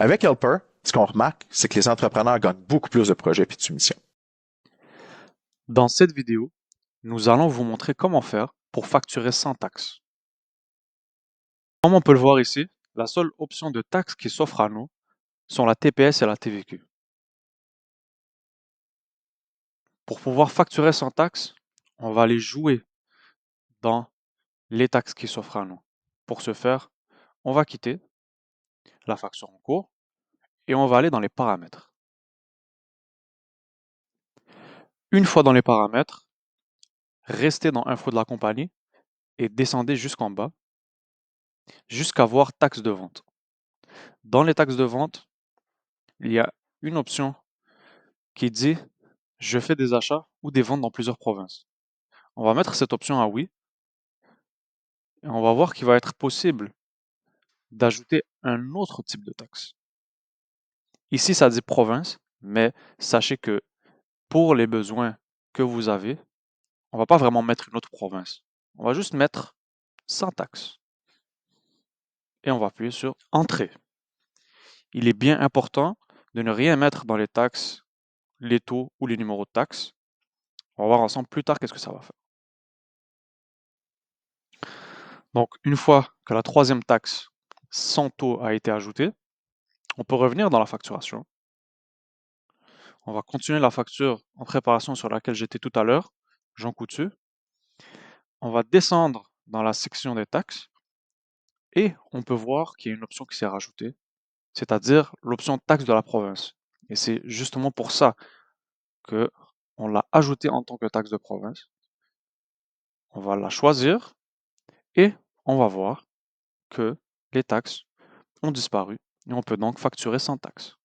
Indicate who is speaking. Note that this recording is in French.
Speaker 1: Avec Helper, ce qu'on remarque, c'est que les entrepreneurs gagnent beaucoup plus de projets et de soumissions.
Speaker 2: Dans cette vidéo, nous allons vous montrer comment faire pour facturer sans taxe. Comme on peut le voir ici, la seule option de taxe qui s'offre à nous sont la TPS et la TVQ. Pour pouvoir facturer sans taxe, on va aller jouer dans les taxes qui s'offrent à nous. Pour ce faire, on va quitter la facture en cours et on va aller dans les paramètres. Une fois dans les paramètres, restez dans Info de la compagnie et descendez jusqu'en bas jusqu'à voir taxes de vente. Dans les taxes de vente, il y a une option qui dit je fais des achats ou des ventes dans plusieurs provinces. On va mettre cette option à oui et on va voir qu'il va être possible d'ajouter un autre type de taxe. Ici, ça dit province, mais sachez que pour les besoins que vous avez, on va pas vraiment mettre une autre province. On va juste mettre sans taxe et on va appuyer sur Entrée. Il est bien important de ne rien mettre dans les taxes, les taux ou les numéros de taxes. On va voir ensemble plus tard qu'est-ce que ça va faire. Donc, une fois que la troisième taxe sans taux a été ajoutée, on peut revenir dans la facturation. On va continuer la facture en préparation sur laquelle j'étais tout à l'heure, Jean Coutu. On va descendre dans la section des taxes et on peut voir qu'il y a une option qui s'est rajoutée, c'est-à-dire l'option taxe de la province. Et c'est justement pour ça que on l'a ajoutée en tant que taxe de province. On va la choisir et on va voir que les taxes ont disparu et on peut donc facturer sans taxe.